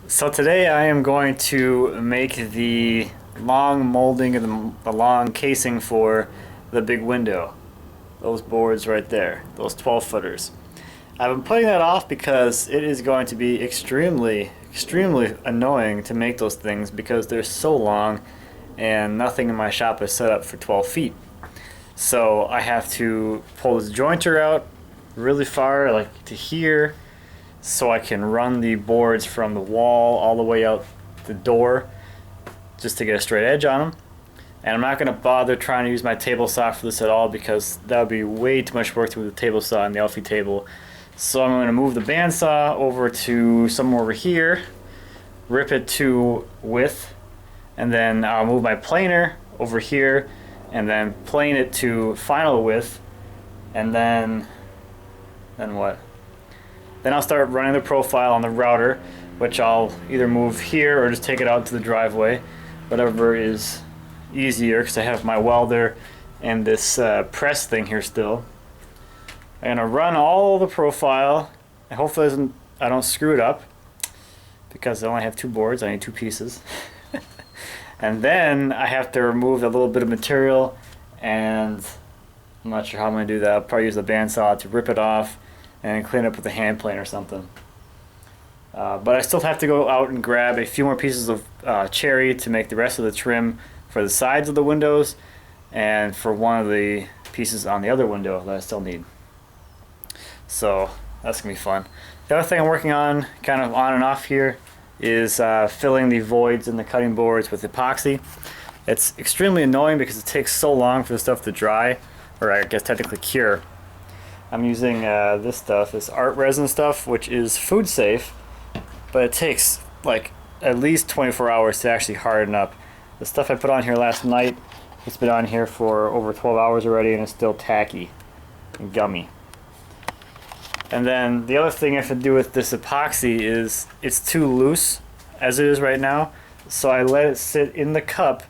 So today I am going to make the long molding of the long casing for the big window. Those boards right there, those 12 footers. I've been putting that off because it is going to be extremely annoying to make those things because they're so long and nothing in my shop is set up for 12 feet. So I have to pull this jointer out really far, like to here, so I can run the boards from the wall all the way out the door just to get a straight edge on them. And I'm not going to bother trying to use my table saw for this at all because that would be way too much work to move the table saw and the Elfie table. So I'm going to move the bandsaw over to somewhere over here, rip it to width, and then I'll move my planer over here and then plane it to final width, and then what? Then I'll start running the profile on the router, which I'll either move here or just take it out to the driveway, whatever is easier, because I have my welder and this press thing here still. I'm gonna run all the profile, and hopefully I don't screw it up, because I only have two boards. I need two pieces. And then I have to remove a little bit of material, and I'm not sure how I'm gonna do that. I'll probably use the bandsaw to rip it off and clean it up with a hand plane or something. But I still have to go out and grab a few more pieces of cherry to make the rest of the trim for the sides of the windows and for one of the pieces on the other window that I still need. So that's gonna be fun. The other thing I'm working on, kind of on and off here, is filling the voids in the cutting boards with epoxy. It's extremely annoying because it takes so long for the stuff to dry, or I guess technically cure. I'm using this stuff, this art resin stuff, which is food safe, but it takes like at least 24 hours to actually harden up. The stuff I put on here last night, it's been on here for over 12 hours already and it's still tacky and gummy. And then the other thing I have to do with this epoxy is it's too loose as it is right now, so I let it sit in the cup,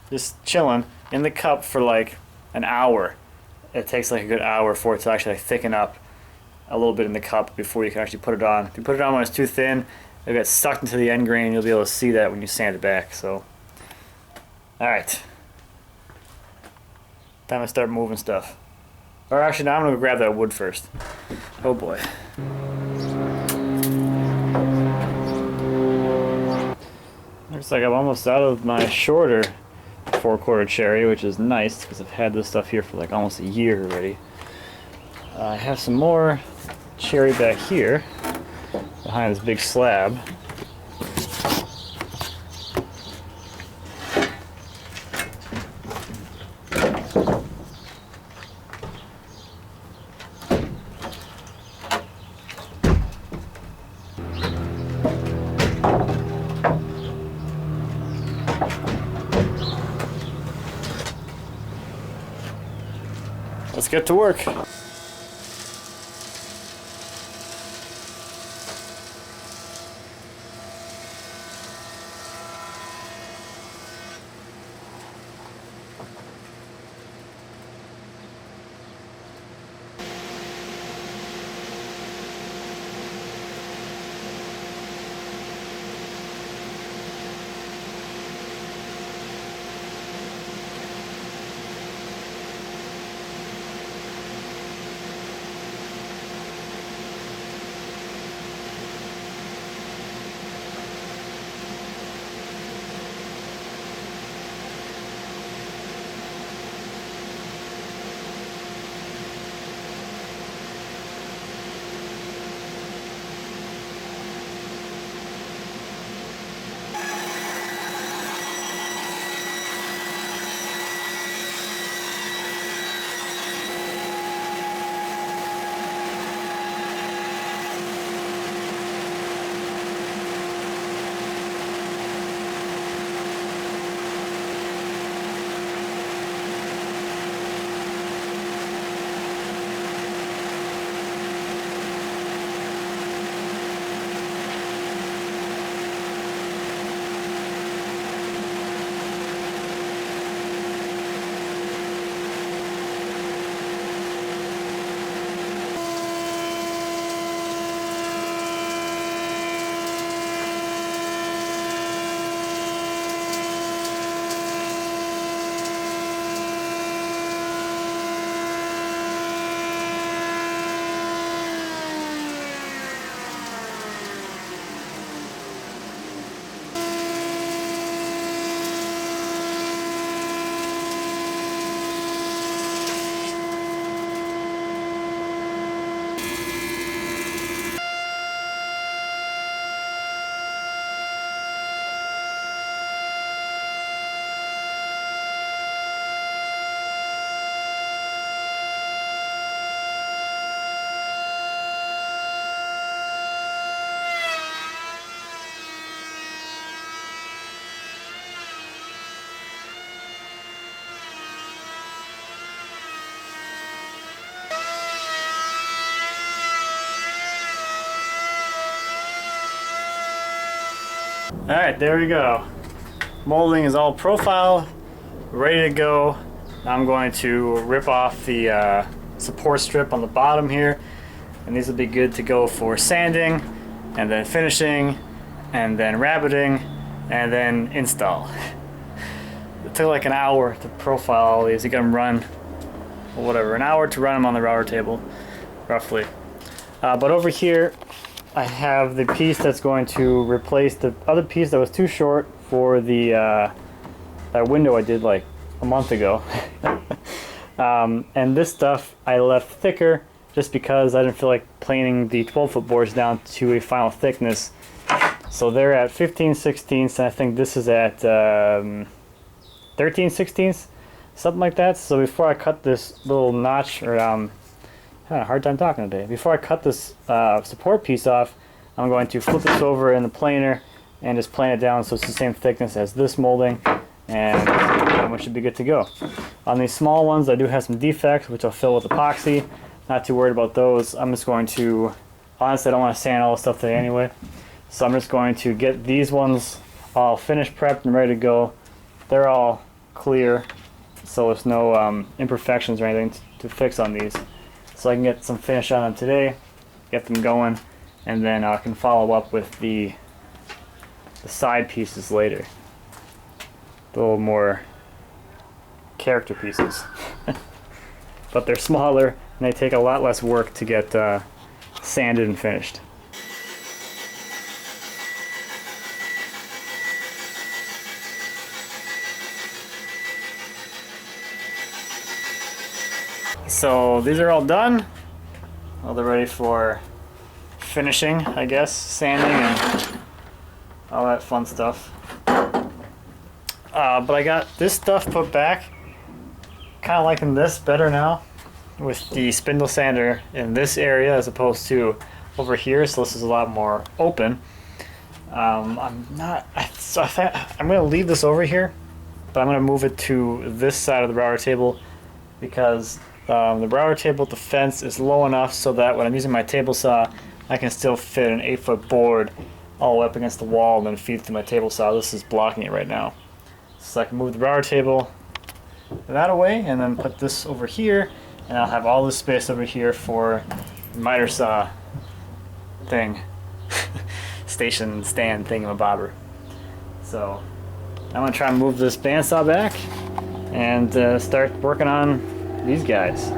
just chilling in the cup for like an hour. It takes like a good hour for it to actually like thicken up a little bit in the cup before you can actually put it on. If you put it on when it's too thin, it'll get sucked into the end grain and you'll be able to see that when you sand it back. So, alright. Time to start moving stuff. Or actually, now I'm going to grab that wood first. Oh boy. Looks like I'm almost out of my shorter 4/4 cherry, which is nice because I've had this stuff here for like almost a year already. I have some more cherry back here behind this big slab. Let's get to work. Alright, there we go. Molding is all profiled, ready to go. Now I'm going to rip off the support strip on the bottom here, and these will be good to go for sanding, and then finishing, and then rabbiting, and then install. It took like an hour to profile all these. You got them run, or whatever, an hour to run them on the router table, roughly. But over here, I have the piece that's going to replace the other piece that was too short for the that window I did like a month ago. And this stuff I left thicker just because I didn't feel like planing the 12-foot boards down to a final thickness. So they're at 15/16, and I think this is at 13/16, something like that. So before I cut this little notch, or having a hard time talking today. Before I cut this support piece off, I'm going to flip this over in the planer and just plane it down so it's the same thickness as this molding, and we should be good to go. On these small ones, I do have some defects, which I'll fill with epoxy. Not too worried about those. I'm just going to, honestly, I don't want to sand all the stuff today anyway, so I'm just going to get these ones all finished, prepped, and ready to go. They're all clear, so there's no imperfections or anything to fix on these. So I can get some finish on them today, get them going, and then I can follow up with the side pieces later. A little more character pieces. But they're smaller and they take a lot less work to get sanded and finished. So these are all done. Well, they're ready for finishing, I guess, sanding and all that fun stuff. But I got this stuff put back. Kind of liking this better now with the spindle sander in this area as opposed to over here. So this is a lot more open. I'm going to leave this over here, but I'm going to move it to this side of the router table because the router table at the fence is low enough so that when I'm using my table saw, I can still fit an 8-foot board all the way up against the wall and then feed it to my table saw. This is blocking it right now. So I can move the router table that away and then put this over here, and I'll have all this space over here for miter saw thing. Station stand thingamabobber. So I'm going to try and move this bandsaw back and start working on these guys.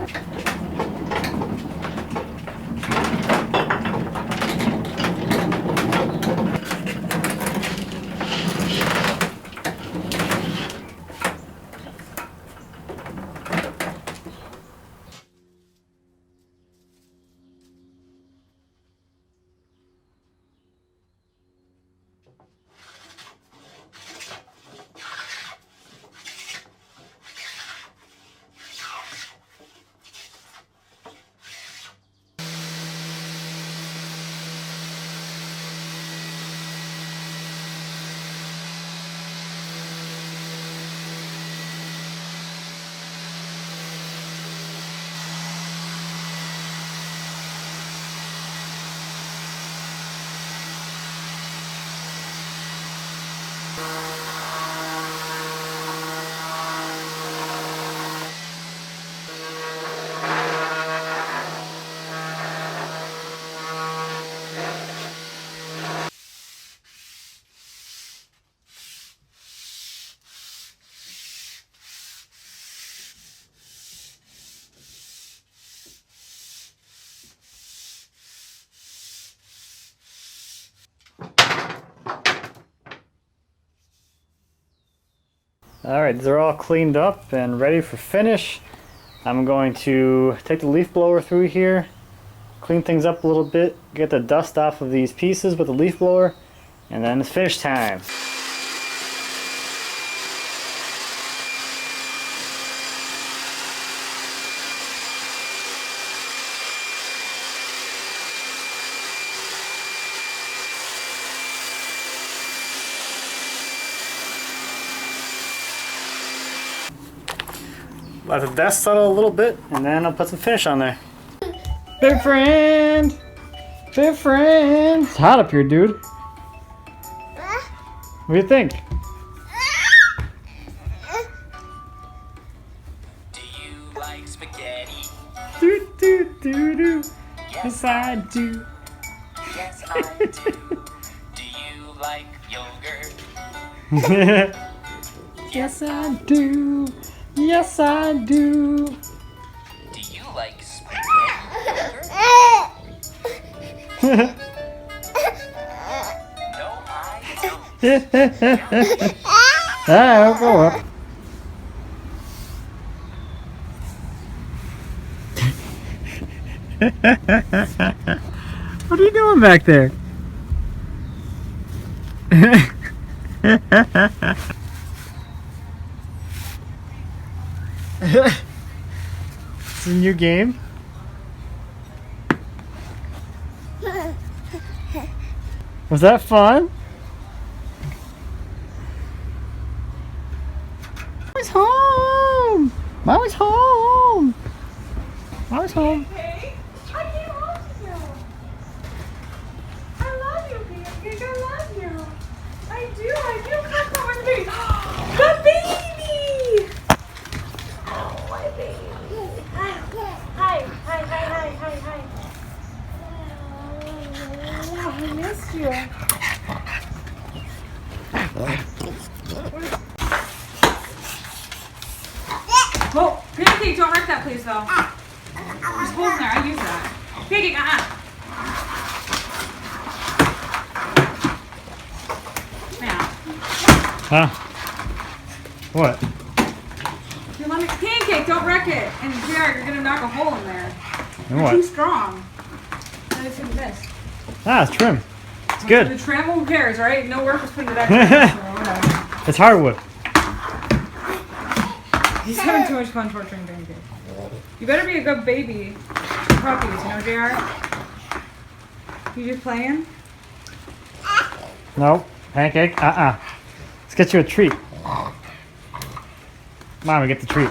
Alright, these are all cleaned up and ready for finish. I'm going to take the leaf blower through here, clean things up a little bit, get the dust off of these pieces with the leaf blower, and then it's finish time. Let the dust settle a little bit, and then I'll put some finish on there. Big friend! Big friend! It's hot up here, dude. What do you think? Do you like spaghetti? Do, do, do, do. Yes, I do. Yes, I do. Do you like yogurt? Yes, I do. Yes, I do. Do you like spaghetti yogurt? No, I don't. I'll go up. What are you doing back there? It's a new game. Was that fun? Mommy's home! Mommy's home! Mommy's home. Hey, I can't hold you. I love you, Pancake. I love you. I do. Come on with me. The baby. Oh, my baby. Hi. I missed you. Whoa, Pancake, don't wreck that, please, though. There's holes in there. I use that. Pancake, Now. Huh? What? You let me, Pancake, don't wreck it. And JR, you're gonna knock a hole in there. And You're too what? strong. And it's gonna miss. Ah, it's trim. It's The good. trim, who cares, right? No work was put into that trim. So whatever. It's hardwood. He's having too much fun torturing Pancake. You better be a good baby for puppies, you know, JR? You just playing? No. Pancake? Let's get you a treat. Mom, we get the treat.